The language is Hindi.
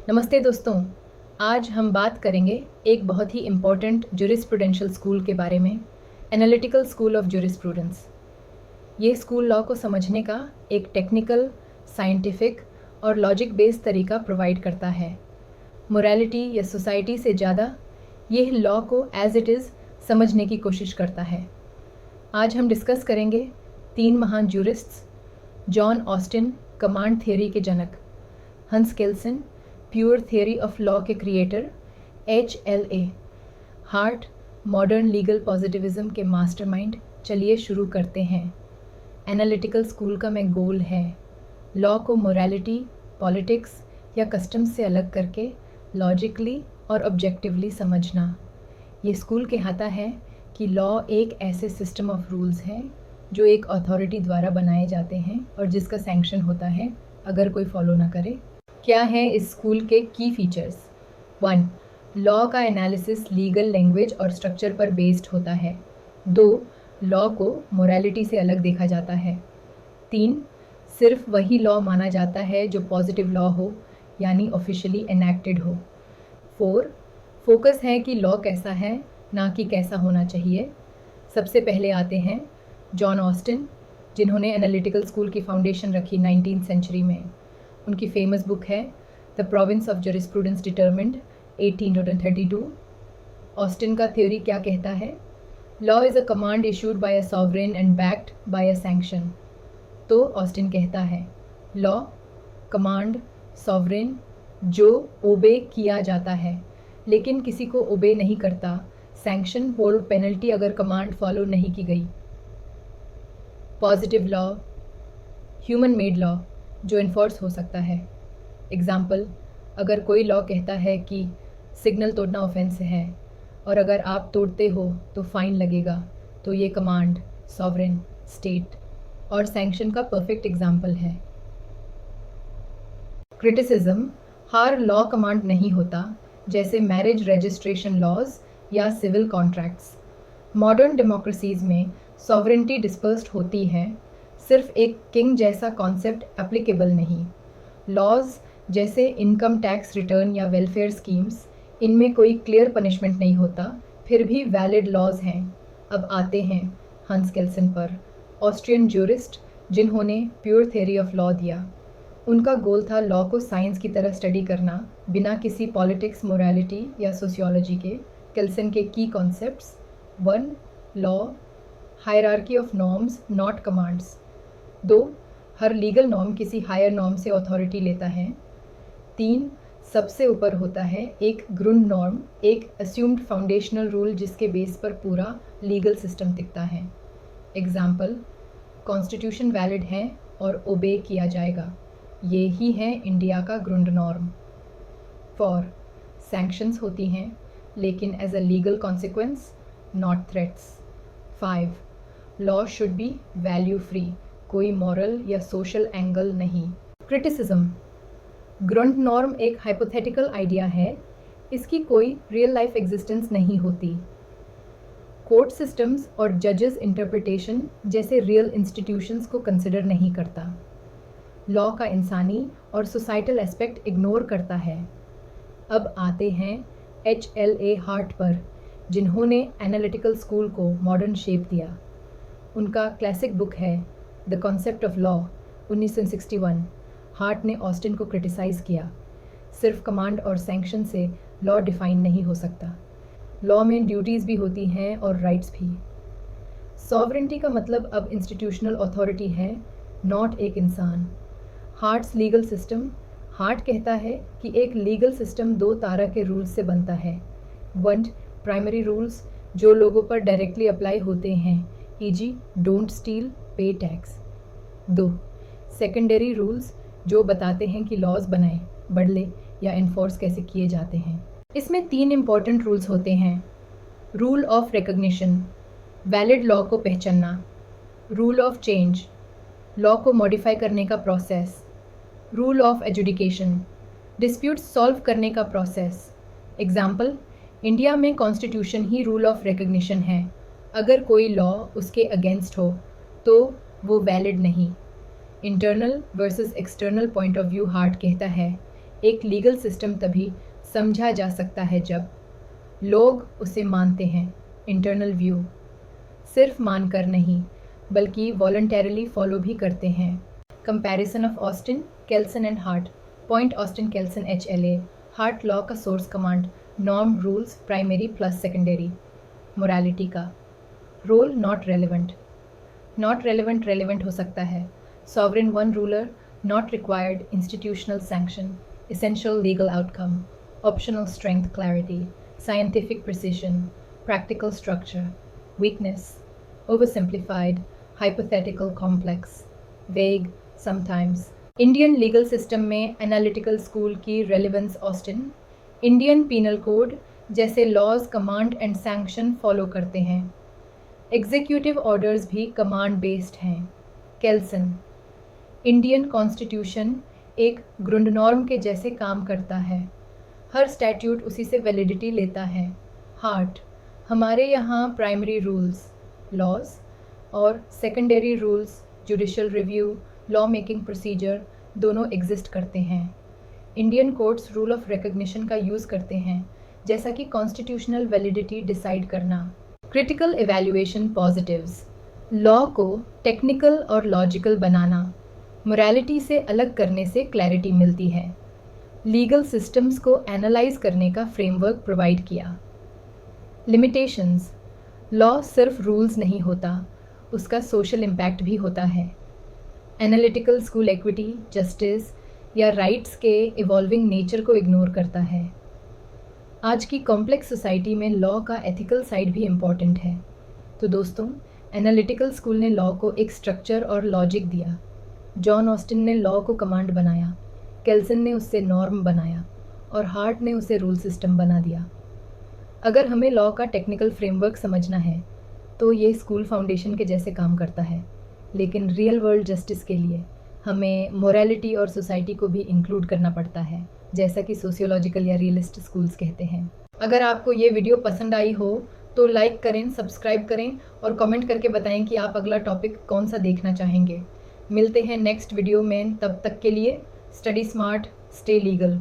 नमस्ते दोस्तों। आज हम बात करेंगे एक बहुत ही इम्पॉर्टेंट ज्यूरिस्प्रूडेंशियल स्कूल के बारे में, एनालिटिकल स्कूल ऑफ ज्यूरिस्प्रूडेंस। ये स्कूल लॉ को समझने का एक टेक्निकल, साइंटिफिक और लॉजिक बेस्ड तरीका प्रोवाइड करता है। मोरालिटी या सोसाइटी से ज़्यादा ये लॉ को एज इट इज़ समझने की कोशिश करता है। आज हम डिस्कस करेंगे 3 महान ज्यूरिस्ट्स, जॉन ऑस्टिन, कमांड थियरी के जनक, हंस केल्सन, प्योर थियरी ऑफ लॉ के creator, HLA, heart, modern legal positivism के मास्टरमाइंड। चलिए शुरू करते हैं। एनालिटिकल स्कूल का मैं गोल है लॉ को मोरालिटी, पॉलिटिक्स या कस्टम्स से अलग करके लॉजिकली और ऑब्जेक्टिवली समझना। ये स्कूल कहता है कि लॉ एक ऐसे सिस्टम ऑफ रूल्स है जो एक अथॉरिटी द्वारा बनाए जाते हैं और जिसका सैंक्शन होता है अगर कोई फॉलो ना करे। क्या है इस स्कूल के की फीचर्स? 1. लॉ का एनालिसिस लीगल लैंग्वेज और स्ट्रक्चर पर बेस्ड होता है। 2. लॉ को मोरालिटी से अलग देखा जाता है। 3. सिर्फ वही लॉ माना जाता है जो पॉजिटिव लॉ हो, यानी ऑफिशियली एनैक्टेड हो। 4. फोकस है कि लॉ कैसा है, ना कि कैसा होना चाहिए। सबसे पहले आते हैं जॉन ऑस्टिन, जिन्होंने एनालिटिकल स्कूल की फाउंडेशन रखी 19th सेंचुरी में। उनकी फेमस बुक है The Province of Jurisprudence Determined 1832। Austin का थ्योरी क्या कहता है? Law is a command issued by a sovereign and backed by a sanction. तो ऑस्टिन कहता है लॉ, कमांड, सॉवरेन जो ओबे किया जाता है लेकिन किसी को ओबे नहीं करता, सैंक्शन और पेनल्टी अगर कमांड फॉलो नहीं की गई। Positive law, human made law जो इन्फोर्स हो सकता है। एग्ज़ाम्पल, अगर कोई लॉ कहता है कि सिग्नल तोड़ना ऑफेंस है और अगर आप तोड़ते हो तो फ़ाइन लगेगा, तो ये कमांड, सॉवरेन, स्टेट और सैंक्शन का परफेक्ट एग्जाम्पल है। क्रिटिसिज्म, हर लॉ कमांड नहीं होता, जैसे मैरिज रजिस्ट्रेशन लॉज या सिविल कॉन्ट्रैक्ट्स। मॉडर्न डेमोक्रेसीज़ में सॉवरेंटी डिस्पर्स्ड होती है, सिर्फ एक किंग जैसा कॉन्सेप्ट एप्लीकेबल नहीं। लॉज जैसे इनकम टैक्स रिटर्न या वेलफेयर स्कीम्स, इनमें कोई क्लियर पनिशमेंट नहीं होता, फिर भी वैलिड लॉज हैं। अब आते हैं हंस केल्सन पर, ऑस्ट्रियन ज्यूरिस्ट जिन्होंने प्योर थ्योरी ऑफ लॉ दिया। उनका गोल था लॉ को साइंस की तरह स्टडी करना, बिना किसी पॉलिटिक्स, मोरालिटी या सोशियोलॉजी के। केल्सन के की concepts: 1. Law, hierarchy of norms not commands. 2. Her legal norm किसी हायर नॉर्म से अथॉरिटी लेता है। 3. सबसे ऊपर होता है एक ग्रुंड नॉर्म, एक अस्यूम्ड फाउंडेशनल रूल जिसके बेस पर पूरा लीगल सिस्टम टिकता है। एग्जाम्पल, कॉन्स्टिट्यूशन वैलिड है और ओबे किया जाएगा, ये ही है इंडिया का ग्रुंड नॉर्म। 4. सैंक्शंस होती हैं लेकिन as a legal consequence, not threats. 5. Law should be value free, कोई मॉरल या सोशल एंगल नहीं। क्रिटिसिज्म, ग्रुंड नॉर्म एक हाइपोथेटिकल आइडिया है, इसकी कोई रियल लाइफ एग्जिस्टेंस नहीं होती। कोर्ट सिस्टम्स और जजेस इंटरप्रिटेशन जैसे रियल इंस्टीट्यूशंस को कंसिडर नहीं करता। लॉ का इंसानी और सोसाइटल एस्पेक्ट इग्नोर करता है। अब आते हैं HLA हार्ट पर, जिन्होंने एनालिटिकल स्कूल को मॉडर्न शेप दिया। उनका क्लासिक बुक है the concept of law 1961। Heart ने ऑस्टिन को क्रिटिसाइज़ किया, सिर्फ कमांड और सैंक्शन से लॉ डिफाइन नहीं हो सकता। लॉ में ड्यूटीज़ भी होती हैं और राइट्स भी। सॉवरेंटी का मतलब अब इंस्टीट्यूशनल अथॉरिटी है, नॉट एक इंसान। हार्ट्स लीगल सिस्टम, हार्ट कहता है कि एक लीगल सिस्टम 2 तरह के रूल्स से बनता है। 1. प्राइमरी रूल्स जो लोगों पर डायरेक्टली अप्लाई होते हैं, e.g. डोंट स्टील, पे टैक्स। 2. सेकेंडरी रूल्स जो बताते हैं कि लॉज बनाए, बदले या इन्फोर्स कैसे किए जाते हैं। इसमें 3 इम्पॉर्टेंट रूल्स होते हैं। Rule of recognition, valid law को पहचानना। रूल ऑफ चेंज, लॉ को मॉडिफाई करने का process. Rule of adjudication, dispute solve करने का प्रोसेस। एग्जाम्पल, इंडिया में constitution he rule of recognition है, अगर कोई लॉ उसके अगेंस्ट हो तो वो वैलिड नहीं। Internal versus external point of view heart कहता है एक लीगल सिस्टम तभी समझा जा सकता है जब लोग उसे मानते हैं, इंटरनल व्यू, सिर्फ मानकर नहीं बल्कि वॉलंटरली फॉलो भी करते हैं। Comparison of Austin, Kelsen and Hart. Point Austin Kelsen HLA। Hart law का source command, norm rules primary plus secondary. Morality का role not relevant. Not relevant relevant हो सकता है। Sovereign one ruler, not required institutional sanction, essential legal outcome, optional strength clarity, scientific precision, practical structure, weakness, oversimplified, hypothetical complex, vague, sometimes. Indian legal system में analytical school की relevance Austin, Indian penal code जैसे laws command and sanction follow करते हैं। Executive orders भी command based हैं। केल्सन, Indian constitution एक ग्रुंड नॉर्म के जैसे काम करता है, हर स्टैट्यूट उसी से वैलिडिटी लेता है। हार्ट, हमारे यहाँ प्राइमरी रूल्स लॉज और secondary rules judicial review, law making procedure दोनों एग्जिस्ट करते हैं। Indian courts rule of recognition का यूज़ करते हैं, जैसा कि कॉन्स्टिट्यूशनल वैलिडिटी डिसाइड करना। क्रिटिकल एवैल्यूएशन पॉजिटिव्स, लॉ को टेक्निकल और लॉजिकल बनाना, मोरालिटी से अलग करने से क्लैरिटी मिलती है। लीगल सिस्टम्स को एनालाइज करने का फ्रेमवर्क प्रोवाइड किया। लिमिटेशंस, लॉ सिर्फ रूल्स नहीं होता, उसका सोशल इम्पैक्ट भी होता है। एनालिटिकल स्कूल इक्विटी, जस्टिस या राइट्स के इवॉल्विंग नेचर को इग्नोर करता है। आज की कॉम्प्लेक्स सोसाइटी में लॉ का एथिकल साइड भी इम्पॉर्टेंट है। तो दोस्तों, एनालिटिकल स्कूल ने लॉ को एक स्ट्रक्चर और लॉजिक दिया। जॉन ऑस्टिन ने लॉ को कमांड बनाया, केल्सन ने उससे नॉर्म बनाया और हार्ट ने उसे रूल सिस्टम बना दिया। अगर हमें लॉ का टेक्निकल फ्रेमवर्क समझना है तो ये स्कूल फाउंडेशन के जैसे काम करता है, लेकिन रियल वर्ल्ड जस्टिस के लिए हमें मोरालिटी और सोसाइटी को भी इंक्लूड करना पड़ता है, जैसा कि सोशियोलॉजिकल या रियलिस्ट स्कूल्स कहते हैं। अगर आपको ये वीडियो पसंद आई हो तो लाइक करें, सब्सक्राइब करें और कमेंट करके बताएं कि आप अगला टॉपिक कौन सा देखना चाहेंगे। मिलते हैं नेक्स्ट वीडियो में, तब तक के लिए स्टडी स्मार्ट, स्टे लीगल।